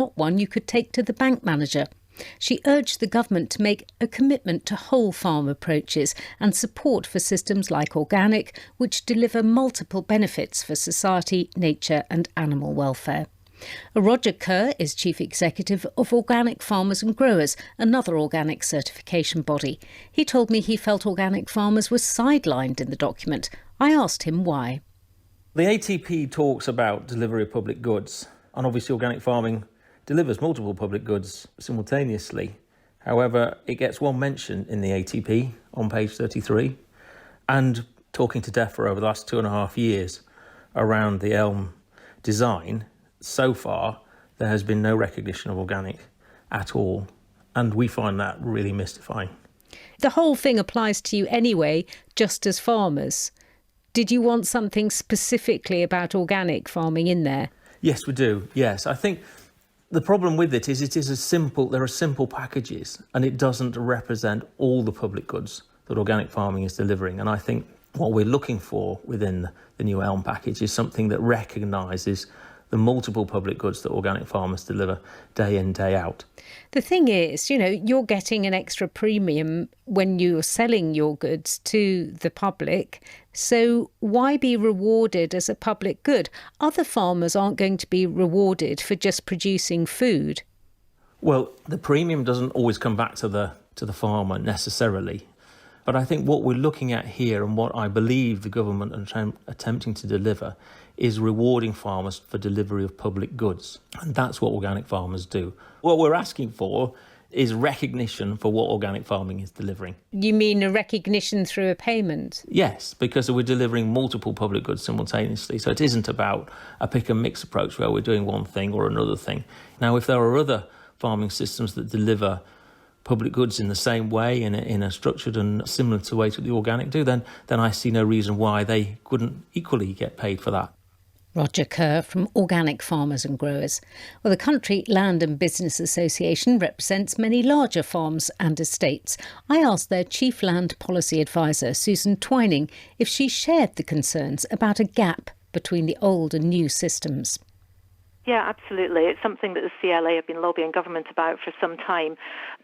not one you could take to the bank manager. She urged the government to make a commitment to whole farm approaches and support for systems like organic, which deliver multiple benefits for society, nature and animal welfare. Roger Kerr is Chief Executive of Organic Farmers and Growers, another organic certification body. He told me he felt organic farmers were sidelined in the document. I asked him why. The ATP talks about delivery of public goods, and obviously organic farming delivers multiple public goods simultaneously. However, it gets one mention in the ATP on page 33. And talking to Defra over the last 2.5 years around the elm design, so far there has been no recognition of organic at all. And we find that really mystifying. The whole thing applies to you anyway, just as farmers. Did you want something specifically about organic farming in there? Yes, we do. Yes, I think the problem with it is there are simple packages, and it doesn't represent all the public goods that organic farming is delivering. And I think what we're looking for within the new ELM package is something that recognises the multiple public goods that organic farmers deliver day in, day out. The thing is, you're getting an extra premium when you're selling your goods to the public. So why be rewarded as a public good? Other farmers aren't going to be rewarded for just producing food. Well, the premium doesn't always come back to the farmer necessarily. But I think what we're looking at here, and what I believe the government are attempting to deliver, is rewarding farmers for delivery of public goods. And that's what organic farmers do. What we're asking for is recognition for what organic farming is delivering. You mean a recognition through a payment? Yes, because we're delivering multiple public goods simultaneously. So it isn't about a pick and mix approach where we're doing one thing or another thing. Now, if there are other farming systems that deliver public goods in the same way, in a structured and similar to the way that the organic do, then I see no reason why they couldn't equally get paid for that. Roger Kerr from Organic Farmers and Growers. Well, the Country Land and Business Association represents many larger farms and estates. I asked their Chief Land Policy Advisor, Susan Twining, if she shared the concerns about a gap between the old and new systems. Yeah, absolutely. It's something that the CLA have been lobbying government about for some time.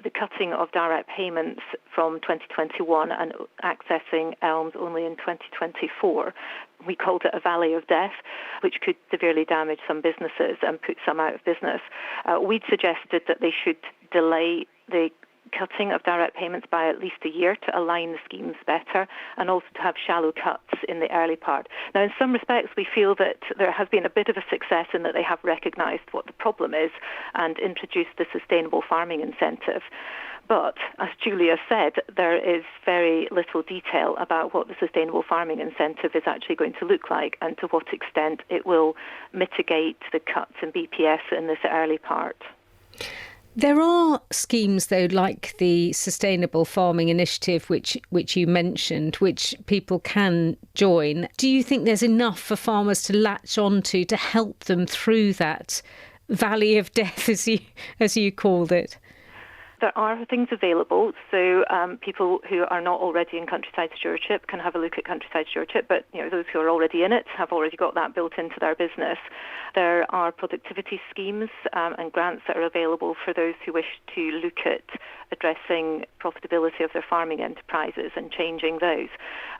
The cutting of direct payments from 2021 and accessing ELMS only in 2024. We called it a valley of death, which could severely damage some businesses and put some out of business. We'd suggested that they should delay the cutting of direct payments by at least a year to align the schemes better, and also to have shallow cuts in the early part. Now, in some respects, we feel that there has been a bit of a success in that they have recognised what the problem is and introduced the sustainable farming incentive. But, as Julia said, there is very little detail about what the sustainable farming incentive is actually going to look like and to what extent it will mitigate the cuts in BPS in this early part. There are schemes, though, like the Sustainable Farming Initiative, which you mentioned, which people can join. Do you think there's enough for farmers to latch onto to help them through that valley of death, as you called it? There are things available, so people who are not already in countryside stewardship can have a look at countryside stewardship, but those who are already in it have already got that built into their business. There are productivity schemes and grants that are available for those who wish to look at addressing profitability of their farming enterprises and changing those.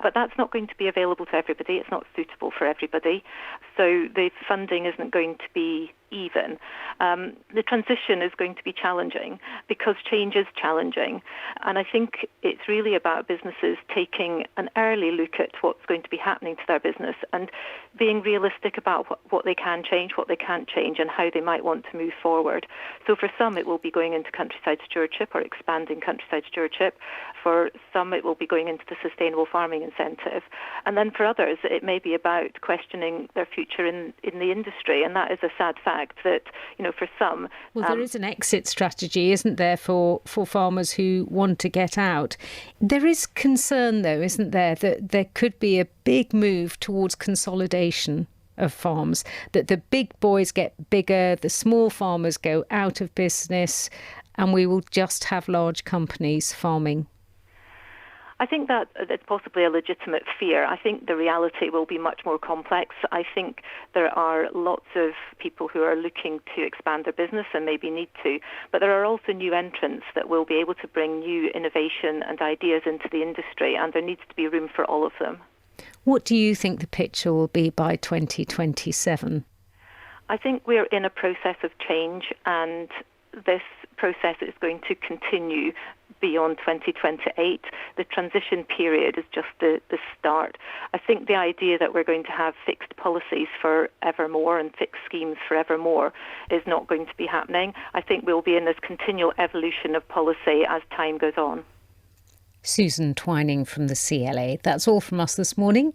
But that's not going to be available to everybody. It's not suitable for everybody. So the funding isn't going to be even. The transition is going to be challenging because change is challenging. And I think it's really about businesses taking an early look at what's going to be happening to their business and being realistic about what they can change, what they can't change, and how they might want to move forward. So for some, it will be going into countryside stewardship or expanding countryside stewardship. For some, it will be going into the sustainable farming incentive. And then for others, it may be about questioning their future in the industry. And that is a sad fact that, for some... Well, there is an exit strategy, isn't there, for farmers who want to get out. There is concern, though, isn't there, that there could be a big move towards consolidation of farms, that the big boys get bigger, the small farmers go out of business, and we will just have large companies farming. I think that it's possibly a legitimate fear. I think the reality will be much more complex. I think there are lots of people who are looking to expand their business and maybe need to, but there are also new entrants that will be able to bring new innovation and ideas into the industry, and there needs to be room for all of them. What do you think the picture will be by 2027? I think we're in a process of change, and this process is going to continue beyond 2028. The transition period is just the start. I think the idea that we're going to have fixed policies forevermore and fixed schemes forevermore is not going to be happening. I think we'll be in this continual evolution of policy as time goes on. Susan Twining from the CLA. That's all from us this morning.